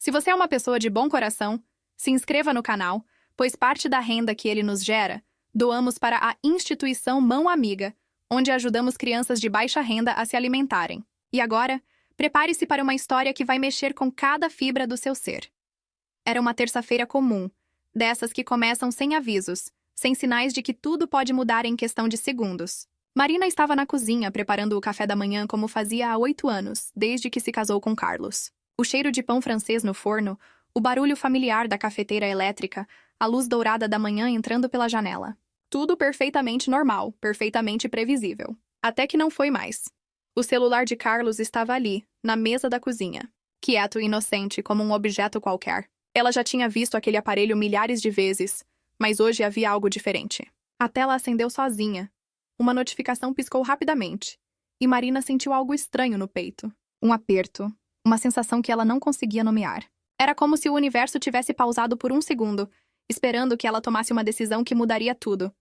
Se você é uma pessoa de bom coração, se inscreva no canal, pois parte da renda que ele nos gera, doamos para a instituição Mão Amiga, onde ajudamos crianças de baixa renda a se alimentarem. E agora, prepare-se para uma história que vai mexer com cada fibra do seu ser. Era uma terça-feira comum, dessas que começam sem avisos, sem sinais de que tudo pode mudar em questão de segundos. Marina estava na cozinha preparando o café da manhã como fazia há 8 anos, desde que se casou com Carlos. O cheiro de pão francês no forno, o barulho familiar da cafeteira elétrica, a luz dourada da manhã entrando pela janela. Tudo perfeitamente normal, perfeitamente previsível. Até que não foi mais. O celular de Carlos estava ali, na mesa da cozinha. Quieto e inocente, como um objeto qualquer. Ela já tinha visto aquele aparelho milhares de vezes, mas hoje havia algo diferente. A tela acendeu sozinha. Uma notificação piscou rapidamente, e Marina sentiu algo estranho no peito. Um aperto, uma sensação que ela não conseguia nomear. Era como se o universo tivesse pausado por um segundo, esperando que ela tomasse uma decisão que mudaria tudo.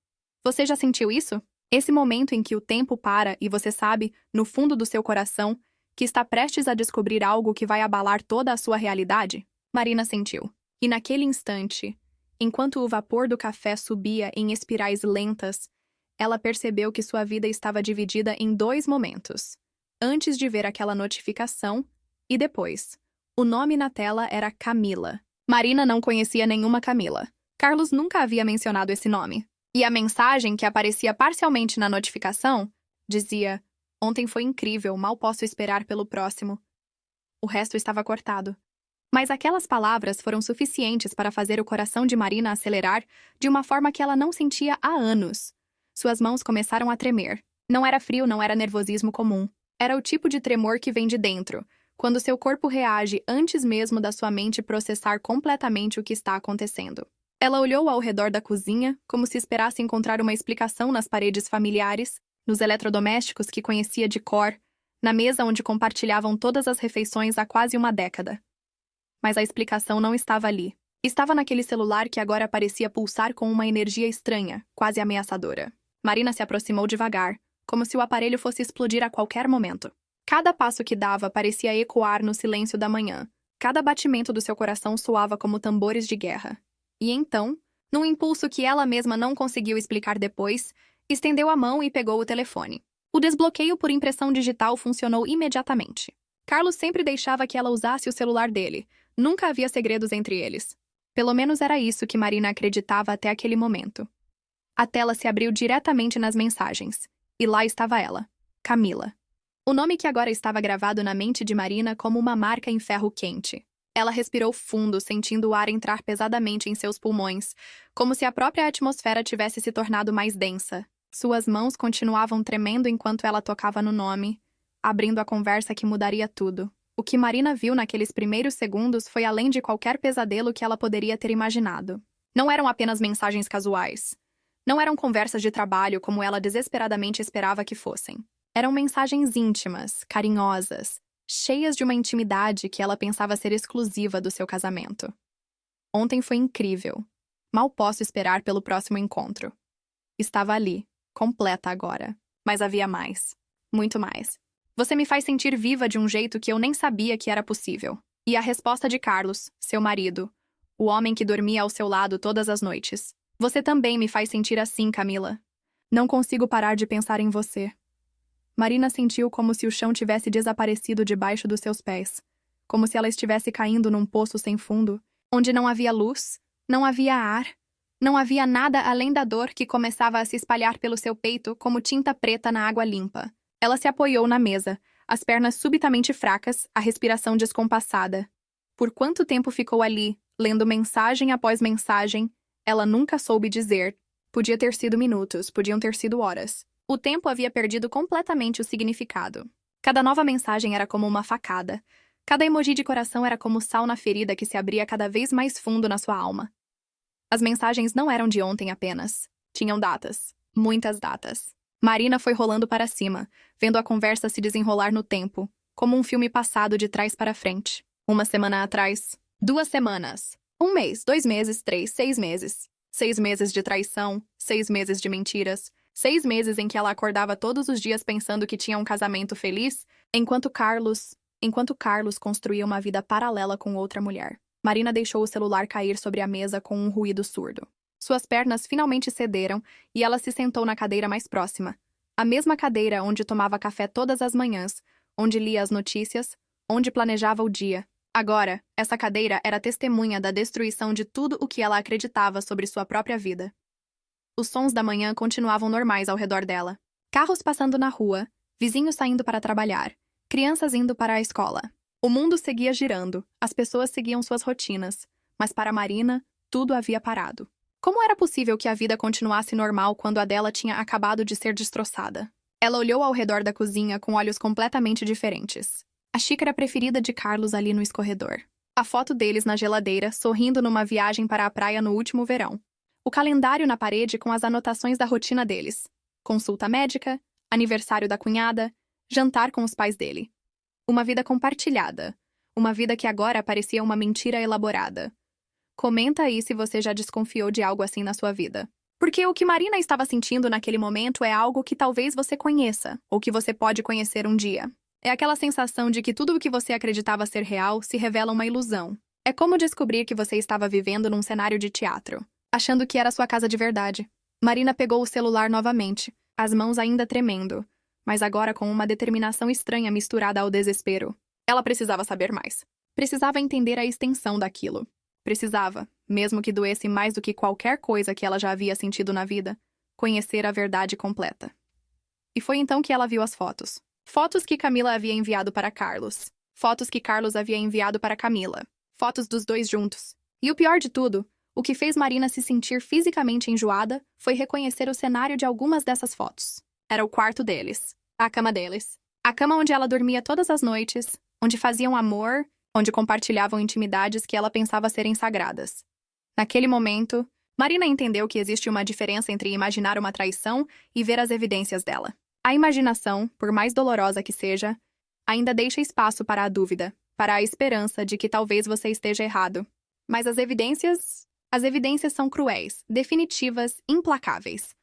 Você já sentiu isso? Esse momento em que o tempo para e você sabe, no fundo do seu coração, que está prestes a descobrir algo que vai abalar toda a sua realidade? Marina sentiu. E naquele instante, enquanto o vapor do café subia em espirais lentas, ela percebeu que sua vida estava dividida em 2 momentos. Antes de ver aquela notificação e depois. O nome na tela era Camila. Marina não conhecia nenhuma Camila. Carlos nunca havia mencionado esse nome. E a mensagem que aparecia parcialmente na notificação dizia: "Ontem foi incrível, mal posso esperar pelo próximo." O resto estava cortado. Mas aquelas palavras foram suficientes para fazer o coração de Marina acelerar de uma forma que ela não sentia há anos. Suas mãos começaram a tremer. Não era frio, não era nervosismo comum. Era o tipo de tremor que vem de dentro, quando seu corpo reage antes mesmo da sua mente processar completamente o que está acontecendo. Ela olhou ao redor da cozinha, como se esperasse encontrar uma explicação nas paredes familiares, nos eletrodomésticos que conhecia de cor, na mesa onde compartilhavam todas as refeições há quase uma década. Mas a explicação não estava ali. Estava naquele celular que agora parecia pulsar com uma energia estranha, quase ameaçadora. Marina se aproximou devagar, como se o aparelho fosse explodir a qualquer momento. Cada passo que dava parecia ecoar no silêncio da manhã. Cada batimento do seu coração soava como tambores de guerra. E então, num impulso que ela mesma não conseguiu explicar depois, estendeu a mão e pegou o telefone. O desbloqueio por impressão digital funcionou imediatamente. Carlos sempre deixava que ela usasse o celular dele. Nunca havia segredos entre eles. Pelo menos era isso que Marina acreditava até aquele momento. A tela se abriu diretamente nas mensagens. E lá estava ela, Camila. O nome que agora estava gravado na mente de Marina como uma marca em ferro quente. Ela respirou fundo, sentindo o ar entrar pesadamente em seus pulmões, como se a própria atmosfera tivesse se tornado mais densa. Suas mãos continuavam tremendo enquanto ela tocava no nome, abrindo a conversa que mudaria tudo. O que Marina viu naqueles primeiros segundos foi além de qualquer pesadelo que ela poderia ter imaginado. Não eram apenas mensagens casuais. Não eram conversas de trabalho como ela desesperadamente esperava que fossem. Eram mensagens íntimas, carinhosas, cheias de uma intimidade que ela pensava ser exclusiva do seu casamento. Ontem foi incrível. Mal posso esperar pelo próximo encontro. Estava ali, completa agora. Mas havia mais. Muito mais. Você me faz sentir viva de um jeito que eu nem sabia que era possível. E a resposta de Carlos, seu marido, o homem que dormia ao seu lado todas as noites. Você também me faz sentir assim, Camila. Não consigo parar de pensar em você. Marina sentiu como se o chão tivesse desaparecido debaixo dos seus pés, como se ela estivesse caindo num poço sem fundo, onde não havia luz, não havia ar, não havia nada além da dor que começava a se espalhar pelo seu peito como tinta preta na água limpa. Ela se apoiou na mesa, as pernas subitamente fracas, a respiração descompassada. Por quanto tempo ficou ali, lendo mensagem após mensagem, ela nunca soube dizer. Podia ter sido minutos, podiam ter sido horas. O tempo havia perdido completamente o significado. Cada nova mensagem era como uma facada. Cada emoji de coração era como sal na ferida que se abria cada vez mais fundo na sua alma. As mensagens não eram de ontem apenas. Tinham datas. Muitas datas. Marina foi rolando para cima, vendo a conversa se desenrolar no tempo, como um filme passado de trás para frente. 1 semana atrás. 2 semanas. 1 mês, 2 meses, 3, 6 meses. 6 meses de traição, 6 meses de mentiras, 6 meses em que ela acordava todos os dias pensando que tinha um casamento feliz, enquanto Carlos enquanto Carlos construía uma vida paralela com outra mulher. Marina deixou o celular cair sobre a mesa com um ruído surdo. Suas pernas finalmente cederam e ela se sentou na cadeira mais próxima. A mesma cadeira onde tomava café todas as manhãs, onde lia as notícias, onde planejava o dia. Agora, essa cadeira era testemunha da destruição de tudo o que ela acreditava sobre sua própria vida. Os sons da manhã continuavam normais ao redor dela. Carros passando na rua, vizinhos saindo para trabalhar, crianças indo para a escola. O mundo seguia girando, as pessoas seguiam suas rotinas, mas para Marina, tudo havia parado. Como era possível que a vida continuasse normal quando a dela tinha acabado de ser destroçada? Ela olhou ao redor da cozinha com olhos completamente diferentes. A xícara preferida de Carlos ali no escorredor. A foto deles na geladeira, sorrindo numa viagem para a praia no último verão. O calendário na parede com as anotações da rotina deles. Consulta médica, aniversário da cunhada, jantar com os pais dele. Uma vida compartilhada. Uma vida que agora parecia uma mentira elaborada. Comenta aí se você já desconfiou de algo assim na sua vida. Porque o que Marina estava sentindo naquele momento é algo que talvez você conheça, ou que você pode conhecer um dia. É aquela sensação de que tudo o que você acreditava ser real se revela uma ilusão. É como descobrir que você estava vivendo num cenário de teatro, achando que era sua casa de verdade. Marina pegou o celular novamente, as mãos ainda tremendo, mas agora com uma determinação estranha misturada ao desespero. Ela precisava saber mais. Precisava entender a extensão daquilo. Precisava, mesmo que doesse mais do que qualquer coisa que ela já havia sentido na vida, conhecer a verdade completa. E foi então que ela viu as fotos. Fotos que Camila havia enviado para Carlos. Fotos que Carlos havia enviado para Camila. Fotos dos dois juntos. E o pior de tudo, o que fez Marina se sentir fisicamente enjoada foi reconhecer o cenário de algumas dessas fotos. Era o quarto deles. A cama deles. A cama onde ela dormia todas as noites, onde faziam amor, onde compartilhavam intimidades que ela pensava serem sagradas. Naquele momento, Marina entendeu que existe uma diferença entre imaginar uma traição e ver as evidências dela. A imaginação, por mais dolorosa que seja, ainda deixa espaço para a dúvida, para a esperança de que talvez você esteja errado. Mas as evidências são cruéis, definitivas, implacáveis.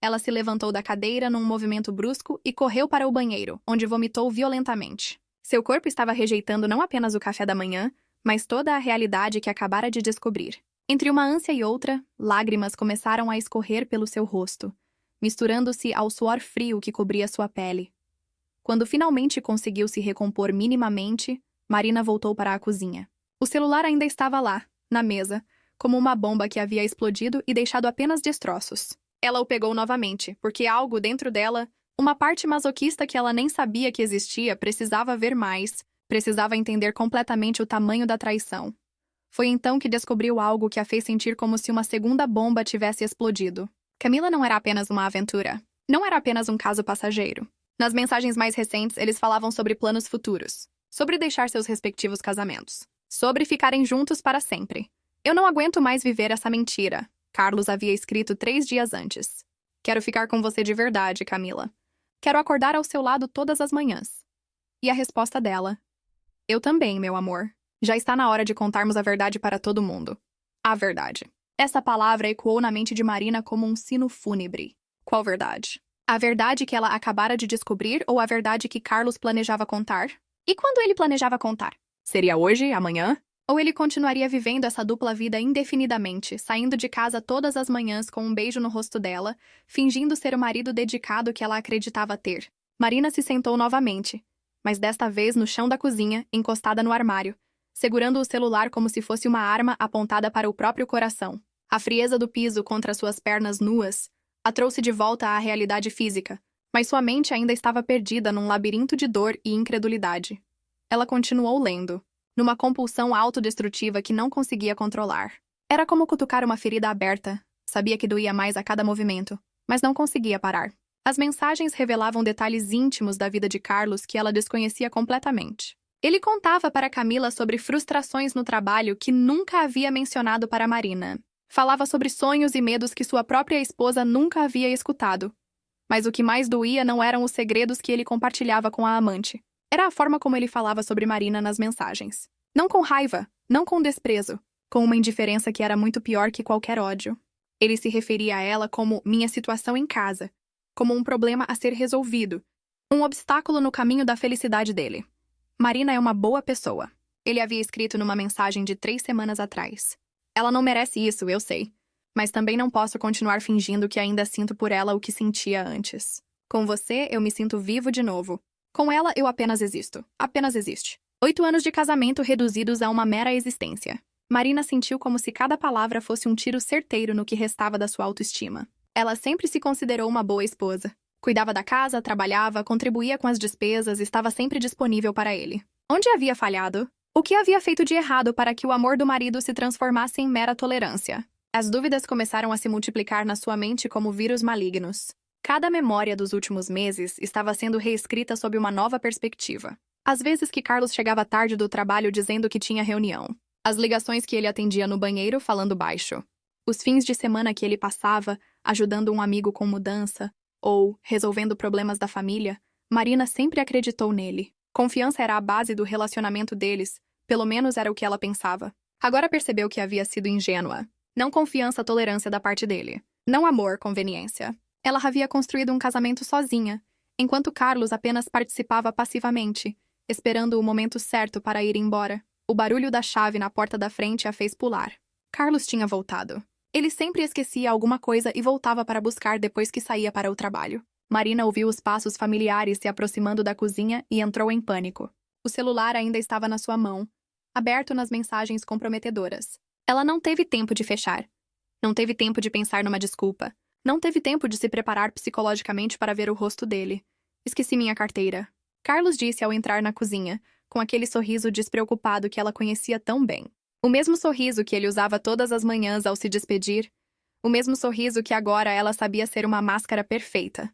Ela se levantou da cadeira num movimento brusco e correu para o banheiro, onde vomitou violentamente. Seu corpo estava rejeitando não apenas o café da manhã, mas toda a realidade que acabara de descobrir. Entre uma ânsia e outra, lágrimas começaram a escorrer pelo seu rosto, misturando-se ao suor frio que cobria sua pele. Quando finalmente conseguiu se recompor minimamente, Marina voltou para a cozinha. O celular ainda estava lá, na mesa, como uma bomba que havia explodido e deixado apenas destroços. Ela o pegou novamente, porque algo dentro dela, uma parte masoquista que ela nem sabia que existia, precisava ver mais, precisava entender completamente o tamanho da traição. Foi então que descobriu algo que a fez sentir como se uma segunda bomba tivesse explodido. Camila não era apenas uma aventura. Não era apenas um caso passageiro. Nas mensagens mais recentes, eles falavam sobre planos futuros. Sobre deixar seus respectivos casamentos. Sobre ficarem juntos para sempre. Eu não aguento mais viver essa mentira, Carlos havia escrito 3 dias antes. Quero ficar com você de verdade, Camila. Quero acordar ao seu lado todas as manhãs. E a resposta dela: eu também, meu amor. Já está na hora de contarmos a verdade para todo mundo. A verdade. Essa palavra ecoou na mente de Marina como um sino fúnebre. Qual verdade? A verdade que ela acabara de descobrir ou a verdade que Carlos planejava contar? E quando ele planejava contar? Seria hoje, amanhã? Ou ele continuaria vivendo essa dupla vida indefinidamente, saindo de casa todas as manhãs com um beijo no rosto dela, fingindo ser o marido dedicado que ela acreditava ter? Marina se sentou novamente, mas desta vez no chão da cozinha, encostada no armário, segurando o celular como se fosse uma arma apontada para o próprio coração. A frieza do piso contra suas pernas nuas a trouxe de volta à realidade física, mas sua mente ainda estava perdida num labirinto de dor e incredulidade. Ela continuou lendo, numa compulsão autodestrutiva que não conseguia controlar. Era como cutucar uma ferida aberta. Sabia que doía mais a cada movimento, mas não conseguia parar. As mensagens revelavam detalhes íntimos da vida de Carlos que ela desconhecia completamente. Ele contava para Camila sobre frustrações no trabalho que nunca havia mencionado para Marina. Falava sobre sonhos e medos que sua própria esposa nunca havia escutado. Mas o que mais doía não eram os segredos que ele compartilhava com a amante. Era a forma como ele falava sobre Marina nas mensagens. Não com raiva, não com desprezo, com uma indiferença que era muito pior que qualquer ódio. Ele se referia a ela como minha situação em casa, como um problema a ser resolvido, um obstáculo no caminho da felicidade dele. Marina é uma boa pessoa. Ele havia escrito numa mensagem de 3 semanas atrás. Ela não merece isso, eu sei. Mas também não posso continuar fingindo que ainda sinto por ela o que sentia antes. Com você, eu me sinto vivo de novo. Com ela, eu apenas existo. Apenas existe. 8 anos de casamento reduzidos a uma mera existência. Marina sentiu como se cada palavra fosse um tiro certeiro no que restava da sua autoestima. Ela sempre se considerou uma boa esposa. Cuidava da casa, trabalhava, contribuía com as despesas, estava sempre disponível para ele. Onde havia falhado? O que havia feito de errado para que o amor do marido se transformasse em mera tolerância? As dúvidas começaram a se multiplicar na sua mente como vírus malignos. Cada memória dos últimos meses estava sendo reescrita sob uma nova perspectiva. Às vezes que Carlos chegava tarde do trabalho dizendo que tinha reunião. As ligações que ele atendia no banheiro falando baixo. Os fins de semana que ele passava ajudando um amigo com mudança ou resolvendo problemas da família, Marina sempre acreditou nele. Confiança era a base do relacionamento deles, pelo menos era o que ela pensava. Agora percebeu que havia sido ingênua. Não confiança, tolerância da parte dele. Não amor, conveniência. Ela havia construído um casamento sozinha, enquanto Carlos apenas participava passivamente, esperando o momento certo para ir embora. O barulho da chave na porta da frente a fez pular. Carlos tinha voltado. Ele sempre esquecia alguma coisa e voltava para buscar depois que saía para o trabalho. Marina ouviu os passos familiares se aproximando da cozinha e entrou em pânico. O celular ainda estava na sua mão, aberto nas mensagens comprometedoras. Ela não teve tempo de fechar. Não teve tempo de pensar numa desculpa. Não teve tempo de se preparar psicologicamente para ver o rosto dele. Esqueci minha carteira. Carlos disse ao entrar na cozinha, com aquele sorriso despreocupado que ela conhecia tão bem. O mesmo sorriso que ele usava todas as manhãs ao se despedir. O mesmo sorriso que agora ela sabia ser uma máscara perfeita.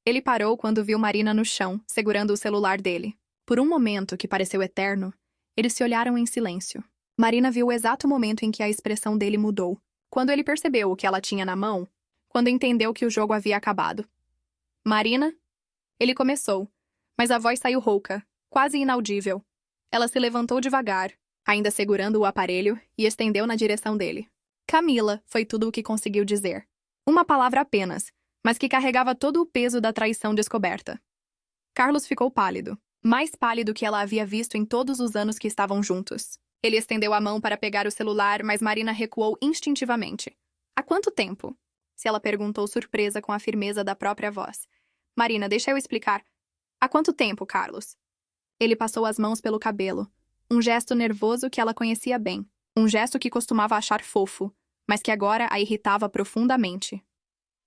Ele parou quando viu Marina no chão, segurando o celular dele. Por um momento, que pareceu eterno, eles se olharam em silêncio. Marina viu o exato momento em que a expressão dele mudou. Quando ele percebeu o que ela tinha na mão, quando entendeu que o jogo havia acabado. Marina? Ele começou, mas a voz saiu rouca, quase inaudível. Ela se levantou devagar, ainda segurando o aparelho, e estendeu na direção dele. Camila, foi tudo o que conseguiu dizer. Uma palavra apenas, mas que carregava todo o peso da traição descoberta. Carlos ficou pálido, mais pálido que ela havia visto em todos os anos que estavam juntos. Ele estendeu a mão para pegar o celular, mas Marina recuou instintivamente. Há quanto tempo? Se ela perguntou surpresa com a firmeza da própria voz. Marina, deixa eu explicar. Há quanto tempo, Carlos? Ele passou as mãos pelo cabelo. Um gesto nervoso que ela conhecia bem. Um gesto que costumava achar fofo, mas que agora a irritava profundamente.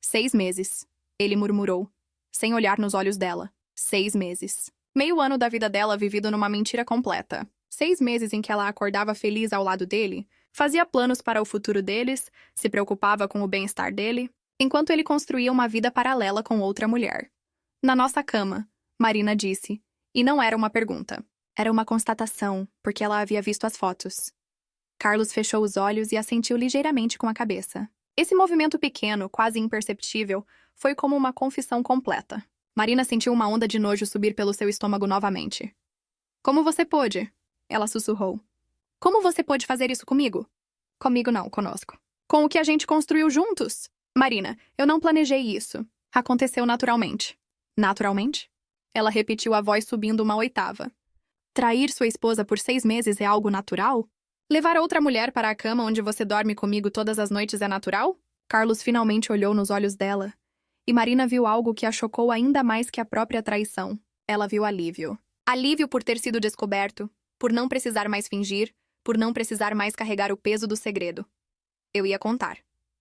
6 meses, ele murmurou, sem olhar nos olhos dela. 6 meses. Meio ano da vida dela vivido numa mentira completa. 6 meses em que ela acordava feliz ao lado dele, fazia planos para o futuro deles, se preocupava com o bem-estar dele, enquanto ele construía uma vida paralela com outra mulher. Na nossa cama, Marina disse, e não era uma pergunta. Era uma constatação, porque ela havia visto as fotos. Carlos fechou os olhos e assentiu ligeiramente com a cabeça. Esse movimento pequeno, quase imperceptível, foi como uma confissão completa. Marina sentiu uma onda de nojo subir pelo seu estômago novamente. Como você pôde? Ela sussurrou. Como você pôde fazer isso comigo? Comigo não, conosco. Com o que a gente construiu juntos? Marina, eu não planejei isso. Aconteceu naturalmente. Naturalmente? Ela repetiu a voz subindo uma oitava. Trair sua esposa por 6 meses é algo natural? Levar outra mulher para a cama onde você dorme comigo todas as noites é natural? Carlos finalmente olhou nos olhos dela. E Marina viu algo que a chocou ainda mais que a própria traição. Ela viu alívio. Alívio por ter sido descoberto, por não precisar mais fingir, por não precisar mais carregar o peso do segredo. Eu ia contar.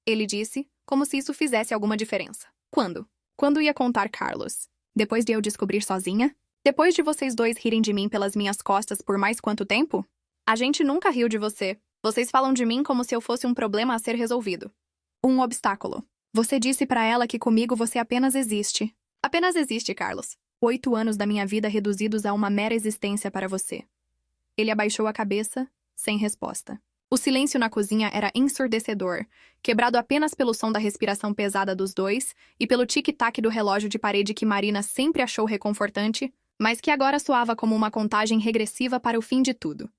Ele disse, como se isso fizesse alguma diferença. Quando? Quando ia contar, Carlos? Depois de eu descobrir sozinha? Depois de vocês dois rirem de mim pelas minhas costas por mais quanto tempo? A gente nunca riu de você. Vocês falam de mim como se eu fosse um problema a ser resolvido. Um obstáculo. Você disse pra ela que comigo você apenas existe. Apenas existe, Carlos. 8 anos da minha vida reduzidos a uma mera existência para você. Ele abaixou a cabeça, sem resposta. O silêncio na cozinha era ensurdecedor, quebrado apenas pelo som da respiração pesada dos dois e pelo tic-tac do relógio de parede que Marina sempre achou reconfortante, mas que agora soava como uma contagem regressiva para o fim de tudo.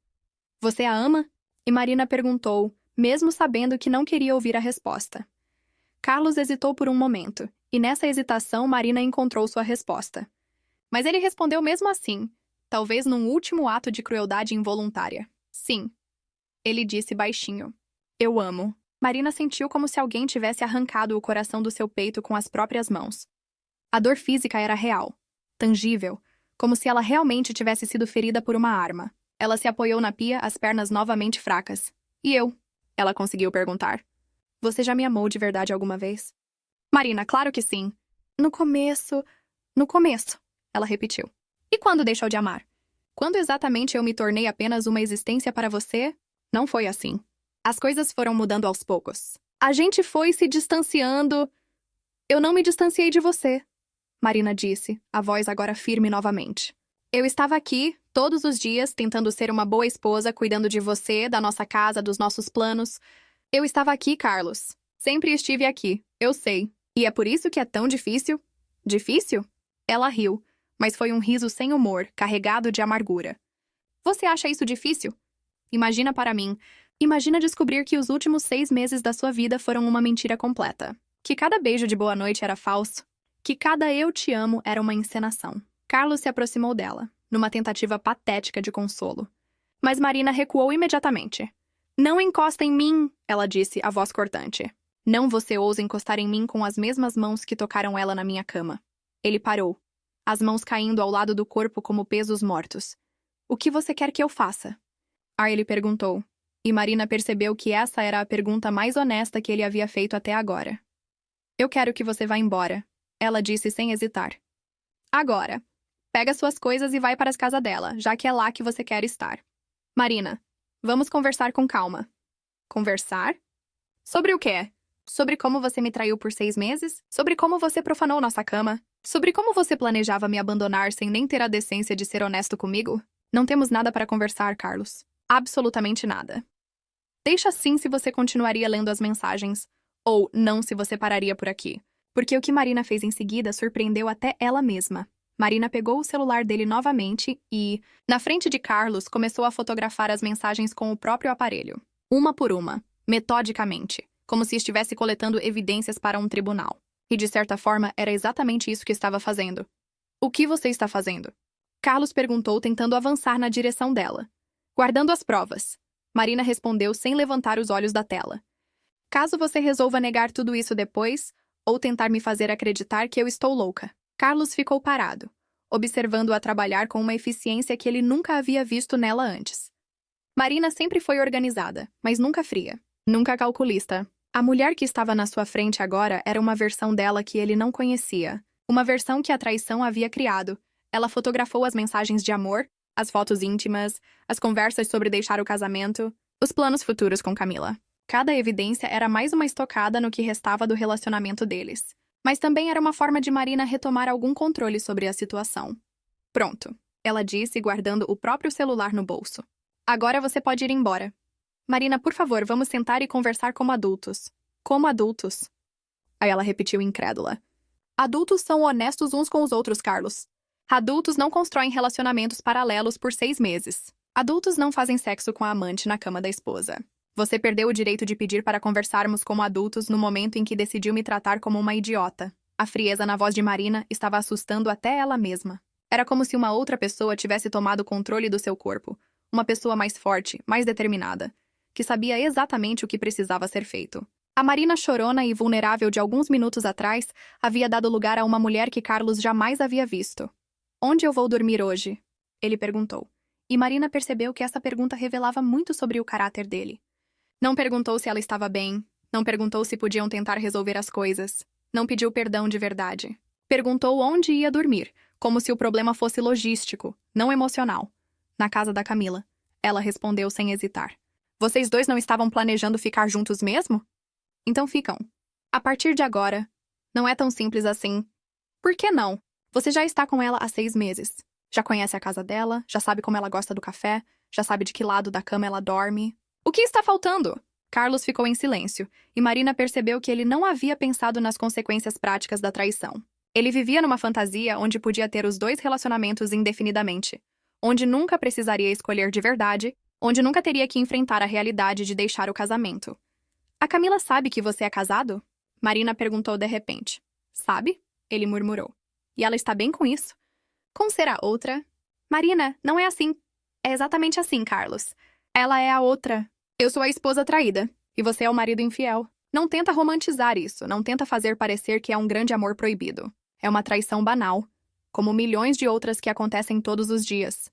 Você a ama? E Marina perguntou, mesmo sabendo que não queria ouvir a resposta. Carlos hesitou por um momento, e nessa hesitação Marina encontrou sua resposta. Mas ele respondeu mesmo assim, talvez num último ato de crueldade involuntária. Sim, ele disse baixinho. Eu amo. Marina sentiu como se alguém tivesse arrancado o coração do seu peito com as próprias mãos. A dor física era real, tangível, como se ela realmente tivesse sido ferida por uma arma. Ela se apoiou na pia, as pernas novamente fracas. E eu? Ela conseguiu perguntar. Você já me amou de verdade alguma vez? Marina, claro que sim. No começo, ela repetiu. E quando deixou de amar? Quando exatamente eu me tornei apenas uma existência para você? Não foi assim. As coisas foram mudando aos poucos. A gente foi se distanciando. Eu não me distanciei de você, Marina disse, a voz agora firme novamente. Eu estava aqui, todos os dias, tentando ser uma boa esposa, cuidando de você, da nossa casa, dos nossos planos. Eu estava aqui, Carlos. Sempre estive aqui, eu sei. E é por isso que é tão difícil? Difícil? Ela riu, mas foi um riso sem humor, carregado de amargura. Você acha isso difícil? Imagina para mim. Imagina descobrir que os últimos 6 meses da sua vida foram uma mentira completa. Que cada beijo de boa noite era falso. Que cada eu te amo era uma encenação. Carlos se aproximou dela, numa tentativa patética de consolo. Mas Marina recuou imediatamente. Não encosta em mim, ela disse, a voz cortante. Não você ousa encostar em mim com as mesmas mãos que tocaram ela na minha cama. Ele parou, as mãos caindo ao lado do corpo como pesos mortos. O que você quer que eu faça? Ele perguntou, e Marina percebeu que essa era a pergunta mais honesta que ele havia feito até agora. Eu quero que você vá embora, ela disse sem hesitar. Agora. Pega suas coisas e vai para a casa dela, já que é lá que você quer estar. Marina, vamos conversar com calma. Conversar? Sobre o quê? Sobre como você me traiu por 6 meses? Sobre como você profanou nossa cama? Sobre como você planejava me abandonar sem nem ter a decência de ser honesto comigo? Não temos nada para conversar, Carlos. Absolutamente nada. Deixa assim se você continuaria lendo as mensagens, ou não se você pararia por aqui. Porque o que Marina fez em seguida surpreendeu até ela mesma. Marina pegou o celular dele novamente e, na frente de Carlos, começou a fotografar as mensagens com o próprio aparelho. Uma por uma, metodicamente, como se estivesse coletando evidências para um tribunal. E, de certa forma, era exatamente isso que estava fazendo. O que você está fazendo? Carlos perguntou, tentando avançar na direção dela. Guardando as provas. Marina respondeu sem levantar os olhos da tela. Caso você resolva negar tudo isso depois, ou tentar me fazer acreditar que eu estou louca. Carlos ficou parado, observando-a trabalhar com uma eficiência que ele nunca havia visto nela antes. Marina sempre foi organizada, mas nunca fria, nunca calculista. A mulher que estava na sua frente agora era uma versão dela que ele não conhecia, uma versão que a traição havia criado. Ela fotografou as mensagens de amor, as fotos íntimas, as conversas sobre deixar o casamento, os planos futuros com Camila. Cada evidência era mais uma estocada no que restava do relacionamento deles. Mas também era uma forma de Marina retomar algum controle sobre a situação. Pronto, ela disse, guardando o próprio celular no bolso. Agora você pode ir embora. Marina, por favor, vamos sentar e conversar como adultos. Como adultos? Aí ela repetiu incrédula. Adultos são honestos uns com os outros, Carlos. Adultos não constroem relacionamentos paralelos por 6 meses. Adultos não fazem sexo com a amante na cama da esposa. Você perdeu o direito de pedir para conversarmos como adultos no momento em que decidiu me tratar como uma idiota. A frieza na voz de Marina estava assustando até ela mesma. Era como se uma outra pessoa tivesse tomado o controle do seu corpo. Uma pessoa mais forte, mais determinada, que sabia exatamente o que precisava ser feito. A Marina chorona e vulnerável de alguns minutos atrás havia dado lugar a uma mulher que Carlos jamais havia visto. Onde eu vou dormir hoje? Ele perguntou. E Marina percebeu que essa pergunta revelava muito sobre o caráter dele. Não perguntou se ela estava bem, não perguntou se podiam tentar resolver as coisas, não pediu perdão de verdade. Perguntou onde ia dormir, como se o problema fosse logístico, não emocional. Na casa da Camila. Ela respondeu sem hesitar. Vocês dois não estavam planejando ficar juntos mesmo? Então ficam. A partir de agora, não é tão simples assim. Por que não? Você já está com ela há 6 meses. Já conhece a casa dela, já sabe como ela gosta do café, já sabe de que lado da cama ela dorme. O que está faltando? Carlos ficou em silêncio, e Marina percebeu que ele não havia pensado nas consequências práticas da traição. Ele vivia numa fantasia onde podia ter os 2 relacionamentos indefinidamente, onde nunca precisaria escolher de verdade, onde nunca teria que enfrentar a realidade de deixar o casamento. A Camila sabe que você é casado? Marina perguntou de repente. Sabe? Ele murmurou. E ela está bem com isso? Com ser a outra? Marina, não é assim. É exatamente assim, Carlos. Ela é a outra. Eu sou a esposa traída. E você é o marido infiel. Não tenta romantizar isso. Não tenta fazer parecer que é um grande amor proibido. É uma traição banal, como milhões de outras que acontecem todos os dias.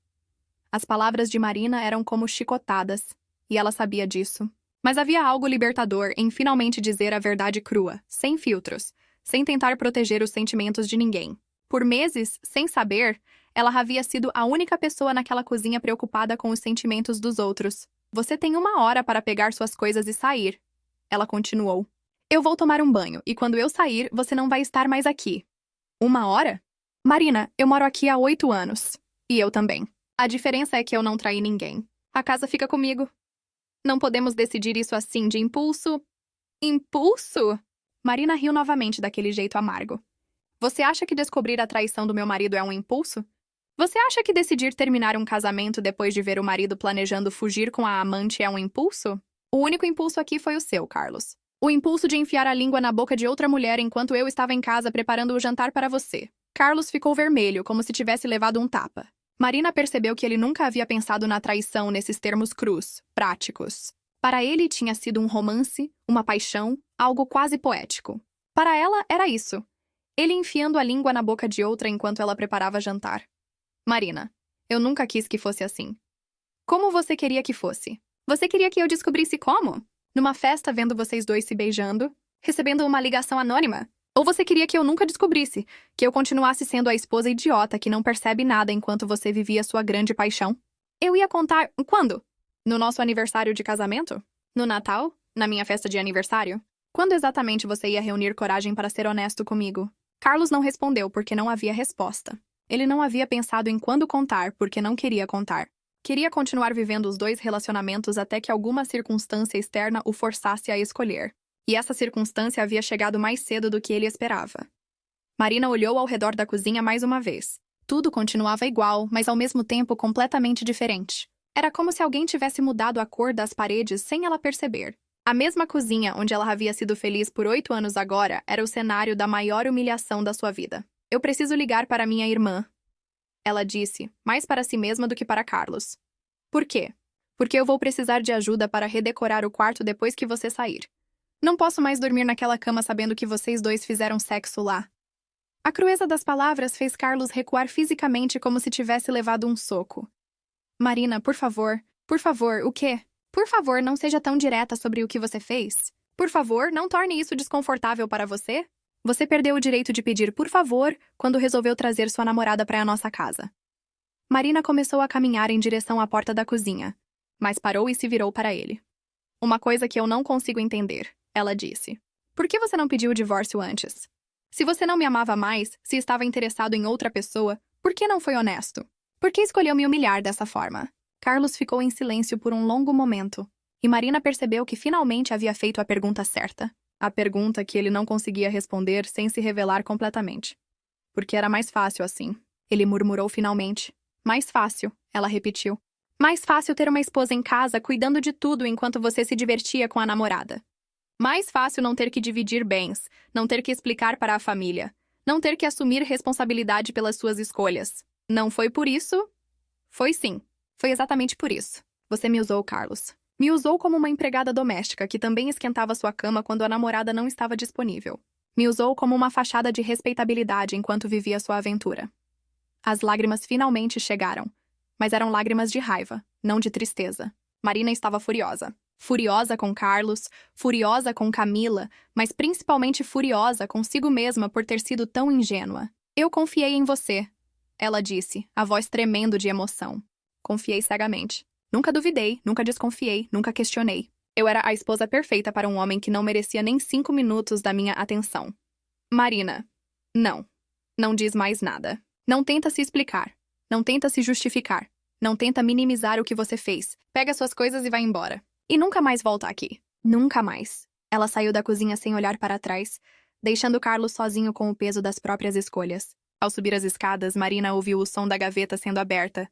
As palavras de Marina eram como chicotadas, e ela sabia disso. Mas havia algo libertador em finalmente dizer a verdade crua, sem filtros, sem tentar proteger os sentimentos de ninguém. Por meses, sem saber, ela havia sido a única pessoa naquela cozinha preocupada com os sentimentos dos outros. Você tem 1 hora para pegar suas coisas e sair. Ela continuou. Eu vou tomar um banho, e quando eu sair, você não vai estar mais aqui. 1 hora? Marina, eu moro aqui há 8 anos. E eu também. A diferença é que eu não traí ninguém. A casa fica comigo. Não podemos decidir isso assim de impulso. Impulso? Marina riu novamente daquele jeito amargo. Você acha que descobrir a traição do meu marido é um impulso? Você acha que decidir terminar um casamento depois de ver o marido planejando fugir com a amante é um impulso? O único impulso aqui foi o seu, Carlos. O impulso de enfiar a língua na boca de outra mulher enquanto eu estava em casa preparando o jantar para você. Carlos ficou vermelho, como se tivesse levado um tapa. Marina percebeu que ele nunca havia pensado na traição nesses termos crus, práticos. Para ele tinha sido um romance, uma paixão, algo quase poético. Para ela, era isso. Ele enfiando a língua na boca de outra enquanto ela preparava jantar. Marina, eu nunca quis que fosse assim. Como você queria que fosse? Você queria que eu descobrisse como? Numa festa vendo vocês dois se beijando? Recebendo uma ligação anônima? Ou você queria que eu nunca descobrisse? Que eu continuasse sendo a esposa idiota que não percebe nada enquanto você vivia sua grande paixão? Eu ia contar... Quando? No nosso aniversário de casamento? No Natal? Na minha festa de aniversário? Quando exatamente você ia reunir coragem para ser honesto comigo? Carlos não respondeu porque não havia resposta. Ele não havia pensado em quando contar porque não queria contar. Queria continuar vivendo os dois relacionamentos até que alguma circunstância externa o forçasse a escolher. E essa circunstância havia chegado mais cedo do que ele esperava. Marina olhou ao redor da cozinha mais uma vez. Tudo continuava igual, mas ao mesmo tempo completamente diferente. Era como se alguém tivesse mudado a cor das paredes sem ela perceber. A mesma cozinha onde ela havia sido feliz por 8 anos agora era o cenário da maior humilhação da sua vida. Eu preciso ligar para minha irmã. Ela disse, mais para si mesma do que para Carlos. Por quê? Porque eu vou precisar de ajuda para redecorar o quarto depois que você sair. Não posso mais dormir naquela cama sabendo que vocês dois fizeram sexo lá. A crueza das palavras fez Carlos recuar fisicamente como se tivesse levado um soco. Marina, por favor, o quê? Por favor, não seja tão direta sobre o que você fez. Por favor, não torne isso desconfortável para você. Você perdeu o direito de pedir por favor quando resolveu trazer sua namorada para a nossa casa. Marina começou a caminhar em direção à porta da cozinha, mas parou e se virou para ele. Uma coisa que eu não consigo entender, ela disse. Por que você não pediu o divórcio antes? Se você não me amava mais, se estava interessado em outra pessoa, por que não foi honesto? Por que escolheu me humilhar dessa forma? Carlos ficou em silêncio por um longo momento, e Marina percebeu que finalmente havia feito a pergunta certa. A pergunta que ele não conseguia responder sem se revelar completamente. Porque era mais fácil assim. Ele murmurou finalmente. Mais fácil, ela repetiu. Mais fácil ter uma esposa em casa cuidando de tudo enquanto você se divertia com a namorada. Mais fácil não ter que dividir bens, não ter que explicar para a família, não ter que assumir responsabilidade pelas suas escolhas. Não foi por isso? Foi sim. Foi exatamente por isso. Você me usou, Carlos. Me usou como uma empregada doméstica que também esquentava sua cama quando a namorada não estava disponível. Me usou como uma fachada de respeitabilidade enquanto vivia sua aventura. As lágrimas finalmente chegaram, mas eram lágrimas de raiva, não de tristeza. Marina estava furiosa. Furiosa com Carlos, furiosa com Camila, mas principalmente furiosa consigo mesma por ter sido tão ingênua. Eu confiei em você, ela disse, a voz tremendo de emoção. Confiei cegamente. Nunca duvidei, nunca desconfiei, nunca questionei. Eu era a esposa perfeita para um homem que não merecia nem 5 minutos da minha atenção. Marina, não. Não diz mais nada. Não tenta se explicar. Não tenta se justificar. Não tenta minimizar o que você fez. Pega suas coisas e vai embora. E nunca mais volta aqui. Nunca mais. Ela saiu da cozinha sem olhar para trás, deixando Carlos sozinho com o peso das próprias escolhas. Ao subir as escadas, Marina ouviu o som da gaveta sendo aberta,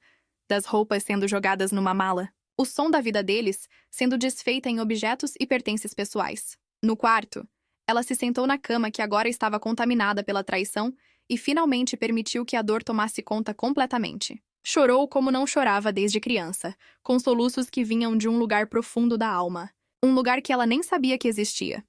das roupas sendo jogadas numa mala, o som da vida deles sendo desfeita em objetos e pertences pessoais. No quarto, ela se sentou na cama que agora estava contaminada pela traição e finalmente permitiu que a dor tomasse conta completamente. Chorou como não chorava desde criança, com soluços que vinham de um lugar profundo da alma. Um lugar que ela nem sabia que existia.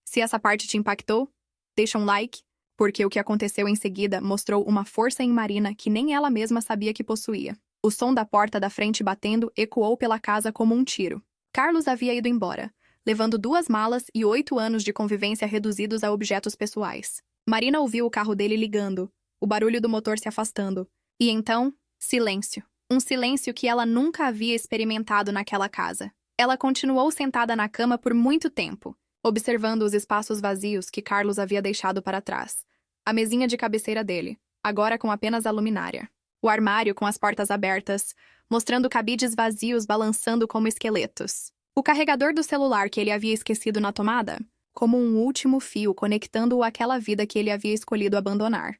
Se essa parte te impactou, deixa um like, porque o que aconteceu em seguida mostrou uma força em Marina que nem ela mesma sabia que possuía. O som da porta da frente batendo ecoou pela casa como um tiro. Carlos havia ido embora, levando 2 malas e 8 anos de convivência reduzidos a objetos pessoais. Marina ouviu o carro dele ligando, o barulho do motor se afastando. E então, silêncio. Um silêncio que ela nunca havia experimentado naquela casa. Ela continuou sentada na cama por muito tempo, observando os espaços vazios que Carlos havia deixado para trás. A mesinha de cabeceira dele, agora com apenas a luminária. O armário com as portas abertas, mostrando cabides vazios balançando como esqueletos. O carregador do celular que ele havia esquecido na tomada, como um último fio conectando-o àquela vida que ele havia escolhido abandonar.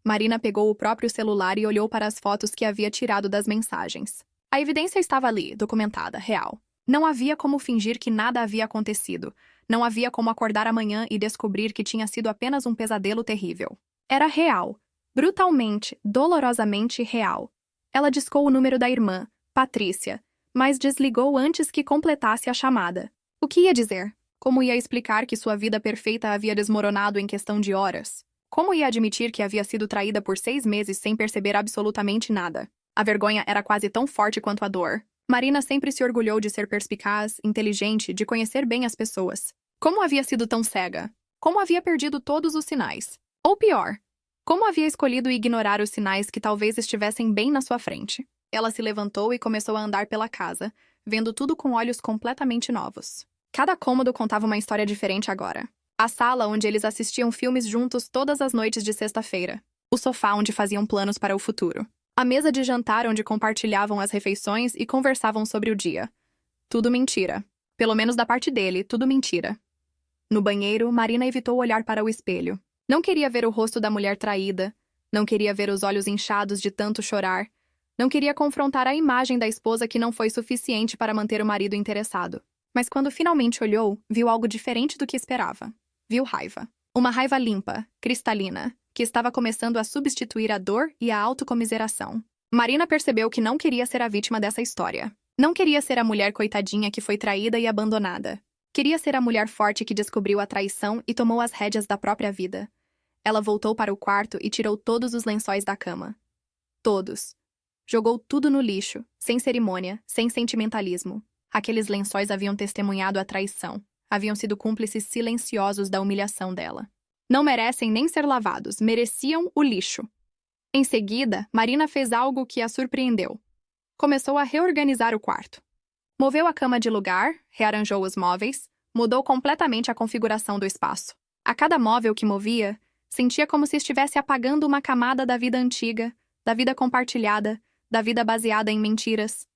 Marina pegou o próprio celular e olhou para as fotos que havia tirado das mensagens. A evidência estava ali, documentada, real. Não havia como fingir que nada havia acontecido. Não havia como acordar amanhã e descobrir que tinha sido apenas um pesadelo terrível. Era real. Brutalmente, dolorosamente real. Ela discou o número da irmã, Patrícia, mas desligou antes que completasse a chamada. O que ia dizer? Como ia explicar que sua vida perfeita havia desmoronado em questão de horas? Como ia admitir que havia sido traída por 6 meses sem perceber absolutamente nada? A vergonha era quase tão forte quanto a dor. Marina sempre se orgulhou de ser perspicaz, inteligente, de conhecer bem as pessoas. Como havia sido tão cega? Como havia perdido todos os sinais? Ou pior, como havia escolhido ignorar os sinais que talvez estivessem bem na sua frente? Ela se levantou e começou a andar pela casa, vendo tudo com olhos completamente novos. Cada cômodo contava uma história diferente agora. A sala onde eles assistiam filmes juntos todas as noites de sexta-feira. O sofá onde faziam planos para o futuro. A mesa de jantar onde compartilhavam as refeições e conversavam sobre o dia. Tudo mentira. Pelo menos da parte dele, tudo mentira. No banheiro, Marina evitou olhar para o espelho. Não queria ver o rosto da mulher traída. Não queria ver os olhos inchados de tanto chorar. Não queria confrontar a imagem da esposa que não foi suficiente para manter o marido interessado. Mas quando finalmente olhou, viu algo diferente do que esperava. Viu raiva. Uma raiva limpa, cristalina, que estava começando a substituir a dor e a autocomiseração. Marina percebeu que não queria ser a vítima dessa história. Não queria ser a mulher coitadinha que foi traída e abandonada. Queria ser a mulher forte que descobriu a traição e tomou as rédeas da própria vida. Ela voltou para o quarto e tirou todos os lençóis da cama. Todos. Jogou tudo no lixo, sem cerimônia, sem sentimentalismo. Aqueles lençóis haviam testemunhado a traição. Haviam sido cúmplices silenciosos da humilhação dela. Não merecem nem ser lavados, mereciam o lixo. Em seguida, Marina fez algo que a surpreendeu. Começou a reorganizar o quarto. Moveu a cama de lugar, rearranjou os móveis, mudou completamente a configuração do espaço. A cada móvel que movia, sentia como se estivesse apagando uma camada da vida antiga, da vida compartilhada, da vida baseada em mentiras.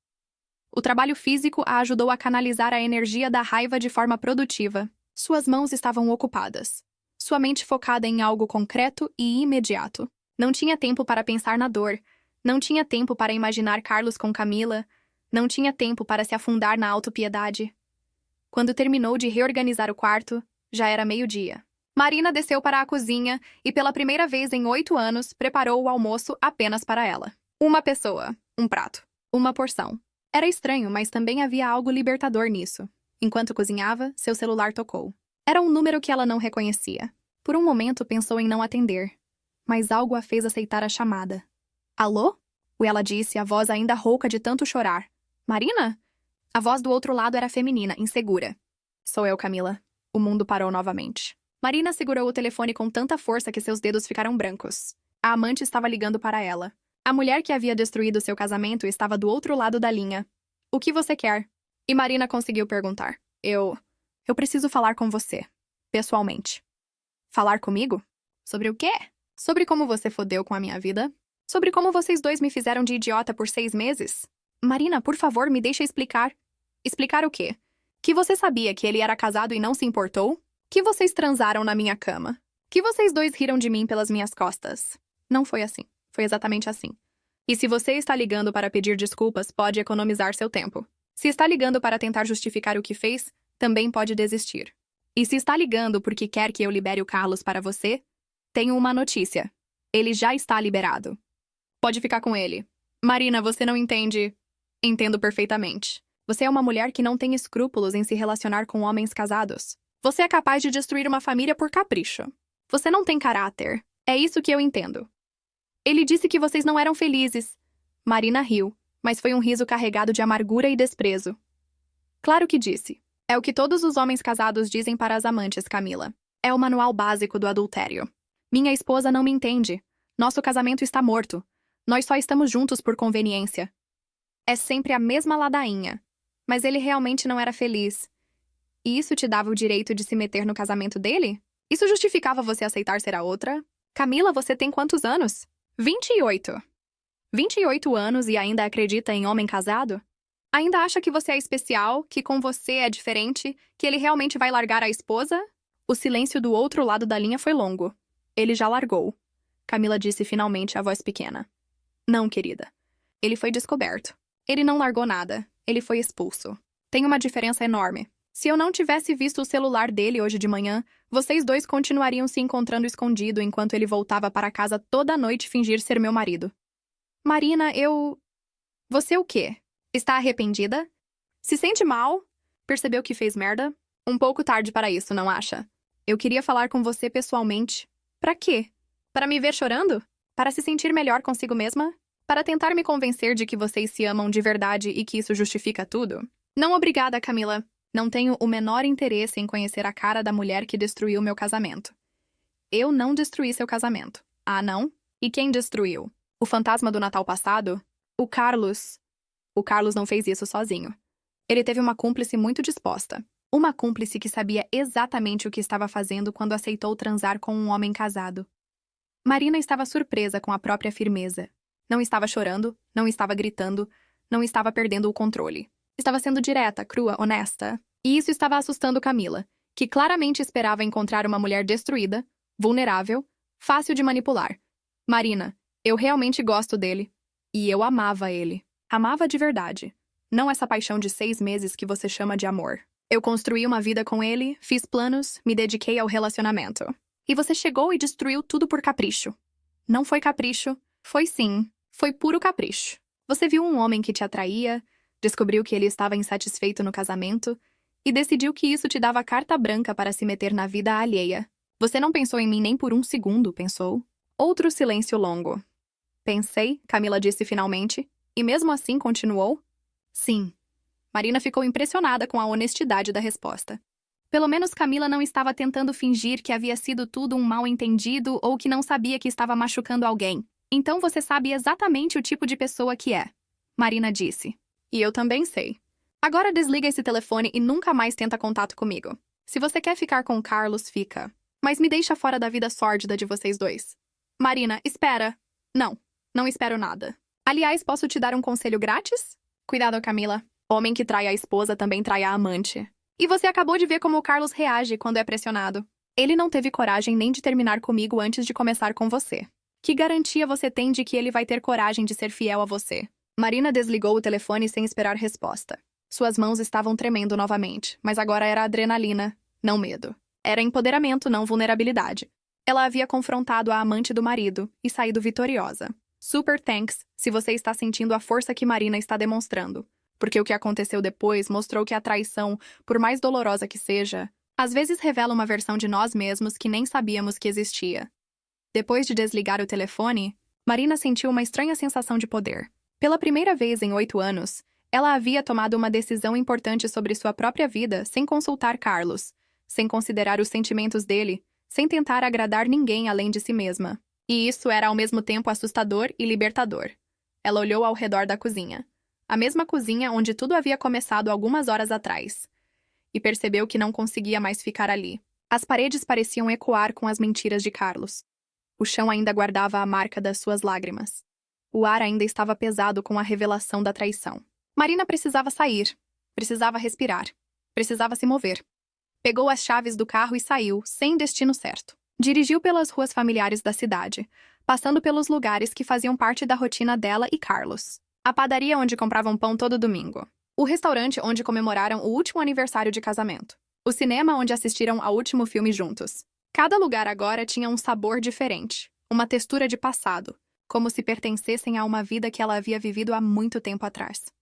O trabalho físico a ajudou a canalizar a energia da raiva de forma produtiva. Suas mãos estavam ocupadas. Sua mente focada em algo concreto e imediato. Não tinha tempo para pensar na dor. Não tinha tempo para imaginar Carlos com Camila. Não tinha tempo para se afundar na autopiedade. Quando terminou de reorganizar o quarto, já era meio-dia. Marina desceu para a cozinha e, pela primeira vez em 8 anos, preparou o almoço apenas para ela. Uma pessoa, um prato, uma porção. Era estranho, mas também havia algo libertador nisso. Enquanto cozinhava, seu celular tocou. Era um número que ela não reconhecia. Por um momento pensou em não atender, mas algo a fez aceitar a chamada. Alô? Ela disse, a voz ainda rouca de tanto chorar. Marina? A voz do outro lado era feminina, insegura. Sou eu, Camila. O mundo parou novamente. Marina segurou o telefone com tanta força que seus dedos ficaram brancos. A amante estava ligando para ela. A mulher que havia destruído seu casamento estava do outro lado da linha. O que você quer? E Marina conseguiu perguntar. Eu preciso falar com você. Pessoalmente. Falar comigo? Sobre o quê? Sobre como você fodeu com a minha vida? Sobre como vocês dois me fizeram de idiota por 6 meses? Marina, por favor, me deixa explicar. Explicar o quê? Que você sabia que ele era casado e não se importou? Que vocês transaram na minha cama? Que vocês dois riram de mim pelas minhas costas? Não foi assim. Foi exatamente assim. E se você está ligando para pedir desculpas, pode economizar seu tempo. Se está ligando para tentar justificar o que fez, também pode desistir. E se está ligando porque quer que eu libere o Carlos para você, tenho uma notícia. Ele já está liberado. Pode ficar com ele. Marina, você não entende. Entendo perfeitamente. Você é uma mulher que não tem escrúpulos em se relacionar com homens casados. Você é capaz de destruir uma família por capricho. Você não tem caráter. É isso que eu entendo. Ele disse que vocês não eram felizes. Marina riu, mas foi um riso carregado de amargura e desprezo. Claro que disse. É o que todos os homens casados dizem para as amantes, Camila. É o manual básico do adultério. Minha esposa não me entende. Nosso casamento está morto. Nós só estamos juntos por conveniência. É sempre a mesma ladainha. Mas ele realmente não era feliz. E isso te dava o direito de se meter no casamento dele? Isso justificava você aceitar ser a outra? Camila, você tem quantos anos? 28. 28 anos e ainda acredita em homem casado? Ainda acha que você é especial, que com você é diferente, que ele realmente vai largar a esposa? O silêncio do outro lado da linha foi longo. Ele já largou. Camila disse finalmente a voz pequena. Não, querida. Ele foi descoberto. Ele não largou nada. Ele foi expulso. Tem uma diferença enorme. Se eu não tivesse visto o celular dele hoje de manhã, vocês dois continuariam se encontrando escondido enquanto ele voltava para casa toda noite fingir ser meu marido. Marina, Você o quê? Está arrependida? Se sente mal? Percebeu que fez merda? Um pouco tarde para isso, não acha? Eu queria falar com você pessoalmente. Pra quê? Para me ver chorando? Para se sentir melhor consigo mesma? Para tentar me convencer de que vocês se amam de verdade e que isso justifica tudo? Não, obrigada, Camila. Não tenho o menor interesse em conhecer a cara da mulher que destruiu meu casamento. Eu não destruí seu casamento. Ah, não? E quem destruiu? O fantasma do Natal passado? O Carlos. O Carlos não fez isso sozinho. Ele teve uma cúmplice muito disposta. Uma cúmplice que sabia exatamente o que estava fazendo quando aceitou transar com um homem casado. Marina estava surpresa com a própria firmeza. Não estava chorando, não estava gritando, não estava perdendo o controle. Estava sendo direta, crua, honesta. E isso estava assustando Camila, que claramente esperava encontrar uma mulher destruída, vulnerável, fácil de manipular. Marina, eu realmente gosto dele. E eu amava ele. Amava de verdade. Não essa paixão de 6 meses que você chama de amor. Eu construí uma vida com ele, fiz planos, me dediquei ao relacionamento. E você chegou e destruiu tudo por capricho. Não foi capricho. Foi sim. Foi puro capricho. Você viu um homem que te atraía, descobriu que ele estava insatisfeito no casamento e decidiu que isso te dava carta branca para se meter na vida alheia. Você não pensou em mim nem por um segundo, pensou? Outro silêncio longo. Pensei, Camila disse finalmente, e mesmo assim continuou? Sim. Marina ficou impressionada com a honestidade da resposta. Pelo menos Camila não estava tentando fingir que havia sido tudo um mal-entendido ou que não sabia que estava machucando alguém. Então você sabe exatamente o tipo de pessoa que é. Marina disse. E eu também sei. Agora desliga esse telefone e nunca mais tenta contato comigo. Se você quer ficar com o Carlos, fica. Mas me deixa fora da vida sórdida de vocês dois. Marina, espera. Não, não espero nada. Aliás, posso te dar um conselho grátis? Cuidado, Camila. Homem que trai a esposa também trai a amante. E você acabou de ver como o Carlos reage quando é pressionado. Ele não teve coragem nem de terminar comigo antes de começar com você. Que garantia você tem de que ele vai ter coragem de ser fiel a você? Marina desligou o telefone sem esperar resposta. Suas mãos estavam tremendo novamente, mas agora era adrenalina, não medo. Era empoderamento, não vulnerabilidade. Ela havia confrontado a amante do marido e saído vitoriosa. Super thanks se você está sentindo a força que Marina está demonstrando. Porque o que aconteceu depois mostrou que a traição, por mais dolorosa que seja, às vezes revela uma versão de nós mesmos que nem sabíamos que existia. Depois de desligar o telefone, Marina sentiu uma estranha sensação de poder. Pela primeira vez em 8 anos, ela havia tomado uma decisão importante sobre sua própria vida sem consultar Carlos, sem considerar os sentimentos dele, sem tentar agradar ninguém além de si mesma. E isso era ao mesmo tempo assustador e libertador. Ela olhou ao redor da cozinha. A mesma cozinha onde tudo havia começado algumas horas atrás. E percebeu que não conseguia mais ficar ali. As paredes pareciam ecoar com as mentiras de Carlos. O chão ainda guardava a marca das suas lágrimas. O ar ainda estava pesado com a revelação da traição. Marina precisava sair. Precisava respirar. Precisava se mover. Pegou as chaves do carro e saiu, sem destino certo. Dirigiu pelas ruas familiares da cidade, passando pelos lugares que faziam parte da rotina dela e Carlos. A padaria onde compravam pão todo domingo. O restaurante onde comemoraram o último aniversário de casamento. O cinema onde assistiram ao último filme juntos. Cada lugar agora tinha um sabor diferente, uma textura de passado, como se pertencessem a uma vida que ela havia vivido há muito tempo atrás.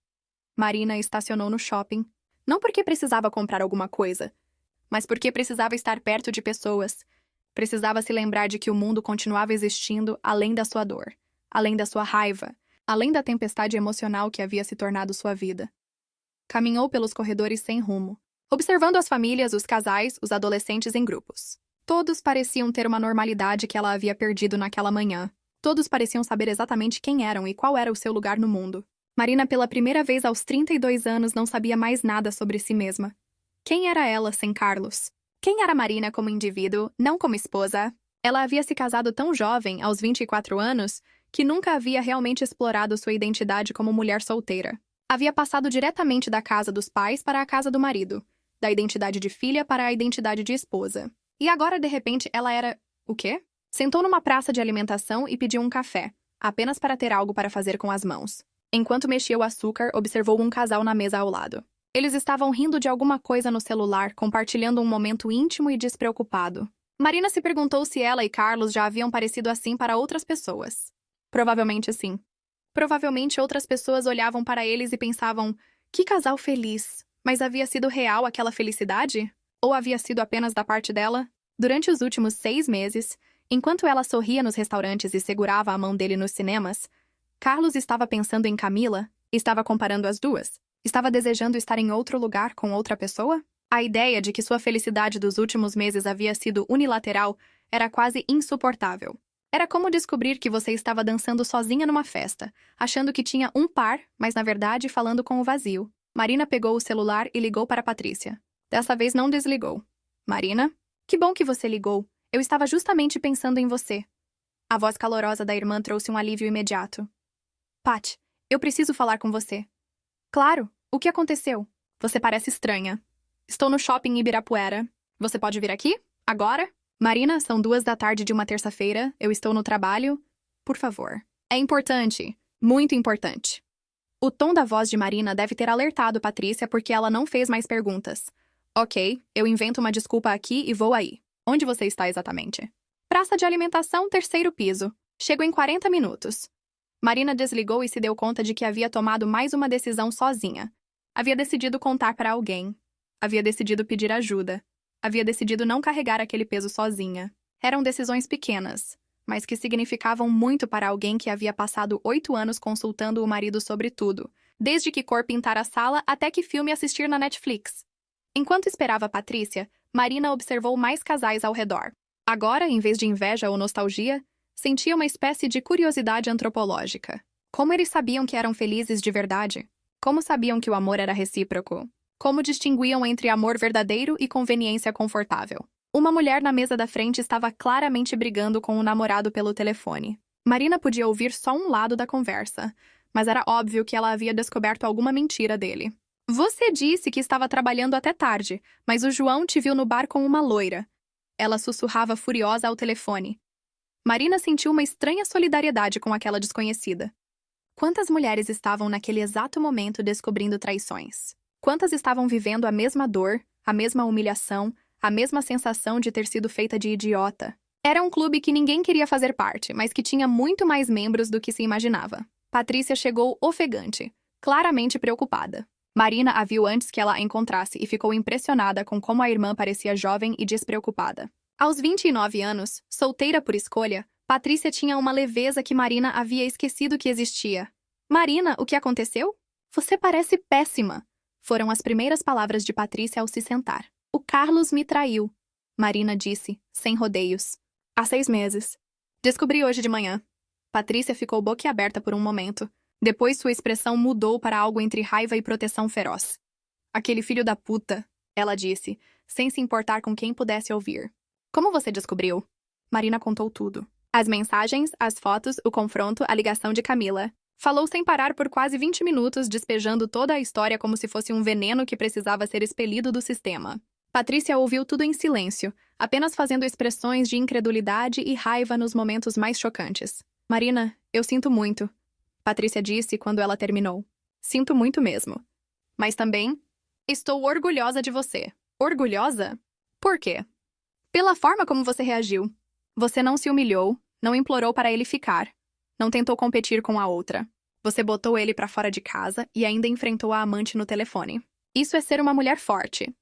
Marina estacionou no shopping, não porque precisava comprar alguma coisa, mas porque precisava estar perto de pessoas. Precisava se lembrar de que o mundo continuava existindo além da sua dor, além da sua raiva, além da tempestade emocional que havia se tornado sua vida. Caminhou pelos corredores sem rumo, observando as famílias, os casais, os adolescentes em grupos. Todos pareciam ter uma normalidade que ela havia perdido naquela manhã. Todos pareciam saber exatamente quem eram e qual era o seu lugar no mundo. Marina, pela primeira vez aos 32 anos, não sabia mais nada sobre si mesma. Quem era ela sem Carlos? Quem era Marina como indivíduo, não como esposa? Ela havia se casado tão jovem, aos 24 anos, que nunca havia realmente explorado sua identidade como mulher solteira. Havia passado diretamente da casa dos pais para a casa do marido, da identidade de filha para a identidade de esposa. E agora, de repente, ela era... o quê? Sentou numa praça de alimentação e pediu um café, apenas para ter algo para fazer com as mãos. Enquanto mexia o açúcar, observou um casal na mesa ao lado. Eles estavam rindo de alguma coisa no celular, compartilhando um momento íntimo e despreocupado. Marina se perguntou se ela e Carlos já haviam parecido assim para outras pessoas. Provavelmente sim. Provavelmente outras pessoas olhavam para eles e pensavam, que casal feliz. Mas havia sido real aquela felicidade? Ou havia sido apenas da parte dela? Durante os últimos 6 meses, enquanto ela sorria nos restaurantes e segurava a mão dele nos cinemas, Carlos estava pensando em Camila, estava comparando as duas, estava desejando estar em outro lugar com outra pessoa? A ideia de que sua felicidade dos últimos meses havia sido unilateral era quase insuportável. Era como descobrir que você estava dançando sozinha numa festa, achando que tinha um par, mas na verdade falando com o vazio. Marina pegou o celular e ligou para Patrícia. Dessa vez não desligou. Marina? Que bom que você ligou. Eu estava justamente pensando em você. A voz calorosa da irmã trouxe um alívio imediato. Pat, eu preciso falar com você. Claro, o que aconteceu? Você parece estranha. Estou no shopping Ibirapuera. Você pode vir aqui? Agora? Marina, são 2 da tarde de uma terça-feira. Eu estou no trabalho. Por favor. É importante. Muito importante. O tom da voz de Marina deve ter alertado Patrícia porque ela não fez mais perguntas. Ok, eu invento uma desculpa aqui e vou aí. Onde você está exatamente? Praça de alimentação, 3º piso. Chego em 40 minutos. Marina desligou e se deu conta de que havia tomado mais uma decisão sozinha. Havia decidido contar para alguém. Havia decidido pedir ajuda. Havia decidido não carregar aquele peso sozinha. Eram decisões pequenas, mas que significavam muito para alguém que havia passado 8 anos consultando o marido sobre tudo, desde que cor pintar a sala até que filme assistir na Netflix. Enquanto esperava Patrícia, Marina observou mais casais ao redor. Agora, em vez de inveja ou nostalgia, sentia uma espécie de curiosidade antropológica. Como eles sabiam que eram felizes de verdade? Como sabiam que o amor era recíproco? Como distinguiam entre amor verdadeiro e conveniência confortável? Uma mulher na mesa da frente estava claramente brigando com o namorado pelo telefone. Marina podia ouvir só um lado da conversa, mas era óbvio que ela havia descoberto alguma mentira dele. Você disse que estava trabalhando até tarde, mas o João te viu no bar com uma loira. Ela sussurrava furiosa ao telefone. Marina sentiu uma estranha solidariedade com aquela desconhecida. Quantas mulheres estavam naquele exato momento descobrindo traições? Quantas estavam vivendo a mesma dor, a mesma humilhação, a mesma sensação de ter sido feita de idiota? Era um clube que ninguém queria fazer parte, mas que tinha muito mais membros do que se imaginava. Patrícia chegou ofegante, claramente preocupada. Marina a viu antes que ela a encontrasse e ficou impressionada com como a irmã parecia jovem e despreocupada. Aos 29 anos, solteira por escolha, Patrícia tinha uma leveza que Marina havia esquecido que existia. Marina, o que aconteceu? Você parece péssima. Foram as primeiras palavras de Patrícia ao se sentar. O Carlos me traiu, Marina disse, sem rodeios. Há 6 meses. Descobri hoje de manhã. Patrícia ficou boquiaberta por um momento. Depois sua expressão mudou para algo entre raiva e proteção feroz. Aquele filho da puta, ela disse, sem se importar com quem pudesse ouvir. Como você descobriu? Marina contou tudo. As mensagens, as fotos, o confronto, a ligação de Camila. Falou sem parar por quase 20 minutos, despejando toda a história como se fosse um veneno que precisava ser expelido do sistema. Patrícia ouviu tudo em silêncio, apenas fazendo expressões de incredulidade e raiva nos momentos mais chocantes. Marina, eu sinto muito, Patrícia disse quando ela terminou. Sinto muito mesmo. Mas também, estou orgulhosa de você. Orgulhosa? Por quê? Pela forma como você reagiu. Você não se humilhou, não implorou para ele ficar. Não tentou competir com a outra. Você botou ele pra fora de casa e ainda enfrentou a amante no telefone. Isso é ser uma mulher forte.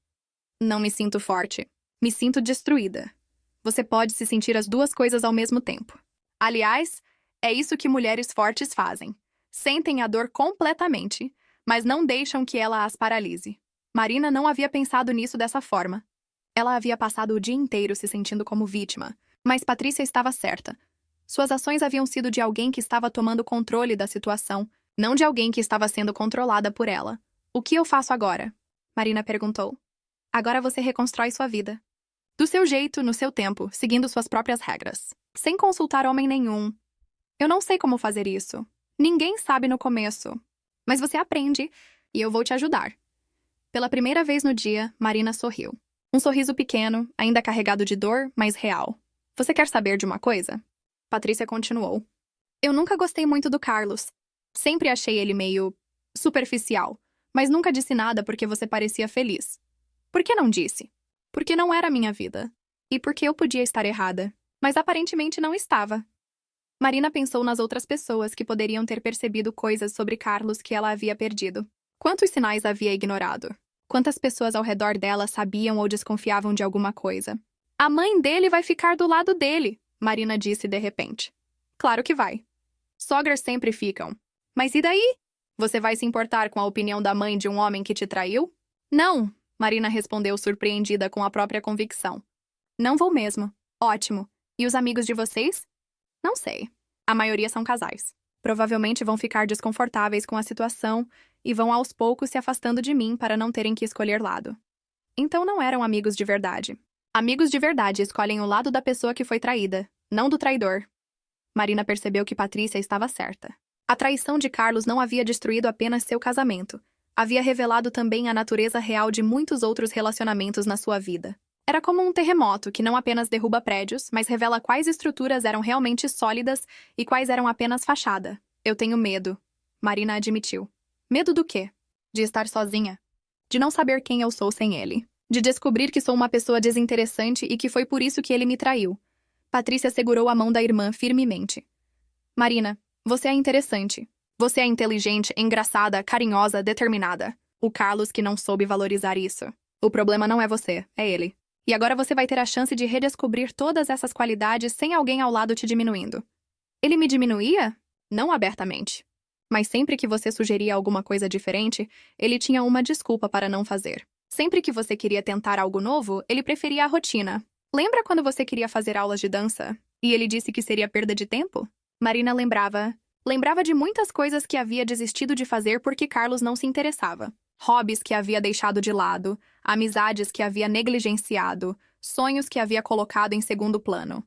Não me sinto forte. Me sinto destruída. Você pode se sentir as duas coisas ao mesmo tempo. Aliás, é isso que mulheres fortes fazem. Sentem a dor completamente, mas não deixam que ela as paralise. Marina não havia pensado nisso dessa forma. Ela havia passado o dia inteiro se sentindo como vítima, mas Patrícia estava certa. Suas ações haviam sido de alguém que estava tomando controle da situação, não de alguém que estava sendo controlada por ela. O que eu faço agora? Marina perguntou. Agora você reconstrói sua vida. Do seu jeito, no seu tempo, seguindo suas próprias regras. Sem consultar homem nenhum. Eu não sei como fazer isso. Ninguém sabe no começo. Mas você aprende, e eu vou te ajudar. Pela primeira vez no dia, Marina sorriu. Um sorriso pequeno, ainda carregado de dor, mas real. Você quer saber de uma coisa? Patrícia continuou. Eu nunca gostei muito do Carlos. Sempre achei ele meio superficial, mas nunca disse nada porque você parecia feliz. Por que não disse? Porque não era a minha vida. E porque eu podia estar errada. Mas aparentemente não estava. Marina pensou nas outras pessoas que poderiam ter percebido coisas sobre Carlos que ela havia perdido. Quantos sinais havia ignorado? Quantas pessoas ao redor dela sabiam ou desconfiavam de alguma coisa? A mãe dele vai ficar do lado dele, Marina disse de repente. Claro que vai. Sogras sempre ficam. Mas e daí? Você vai se importar com a opinião da mãe de um homem que te traiu? Não, Marina respondeu surpreendida com a própria convicção. Não vou mesmo. Ótimo. E os amigos de vocês? Não sei. A maioria são casais. Provavelmente vão ficar desconfortáveis com a situação e vão aos poucos se afastando de mim para não terem que escolher lado. Então não eram amigos de verdade. Amigos de verdade escolhem o lado da pessoa que foi traída, não do traidor. Marina percebeu que Patrícia estava certa. A traição de Carlos não havia destruído apenas seu casamento. Havia revelado também a natureza real de muitos outros relacionamentos na sua vida. Era como um terremoto que não apenas derruba prédios, mas revela quais estruturas eram realmente sólidas e quais eram apenas fachada. Eu tenho medo, Marina admitiu. Medo do quê? De estar sozinha. De não saber quem eu sou sem ele. De descobrir que sou uma pessoa desinteressante e que foi por isso que ele me traiu. Patrícia segurou a mão da irmã firmemente. Marina, você é interessante. Você é inteligente, engraçada, carinhosa, determinada. O Carlos que não soube valorizar isso. O problema não é você, é ele. E agora você vai ter a chance de redescobrir todas essas qualidades sem alguém ao lado te diminuindo. Ele me diminuía? Não abertamente. Mas sempre que você sugeria alguma coisa diferente, ele tinha uma desculpa para não fazer. Sempre que você queria tentar algo novo, ele preferia a rotina. Lembra quando você queria fazer aulas de dança e ele disse que seria perda de tempo? Marina lembrava. Lembrava de muitas coisas que havia desistido de fazer porque Carlos não se interessava. Hobbies que havia deixado de lado, amizades que havia negligenciado, sonhos que havia colocado em segundo plano.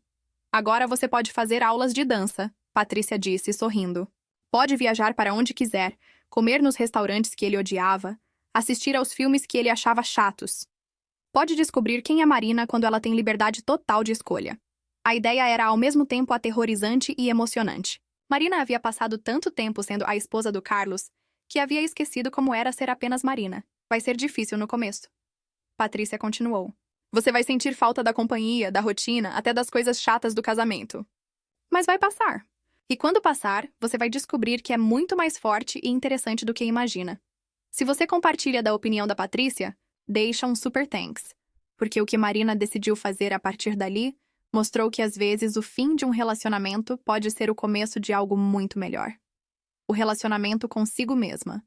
Agora você pode fazer aulas de dança, Patrícia disse, sorrindo. Pode viajar para onde quiser, comer nos restaurantes que ele odiava, assistir aos filmes que ele achava chatos. Pode descobrir quem é Marina quando ela tem liberdade total de escolha. A ideia era ao mesmo tempo aterrorizante e emocionante. Marina havia passado tanto tempo sendo a esposa do Carlos que havia esquecido como era ser apenas Marina. Vai ser difícil no começo. Patrícia continuou. Você vai sentir falta da companhia, da rotina, até das coisas chatas do casamento. Mas vai passar. E quando passar, você vai descobrir que é muito mais forte e interessante do que imagina. Se você compartilha da opinião da Patrícia, deixa um super thanks. Porque o que Marina decidiu fazer a partir dali mostrou que às vezes o fim de um relacionamento pode ser o começo de algo muito melhor. O relacionamento consigo mesma.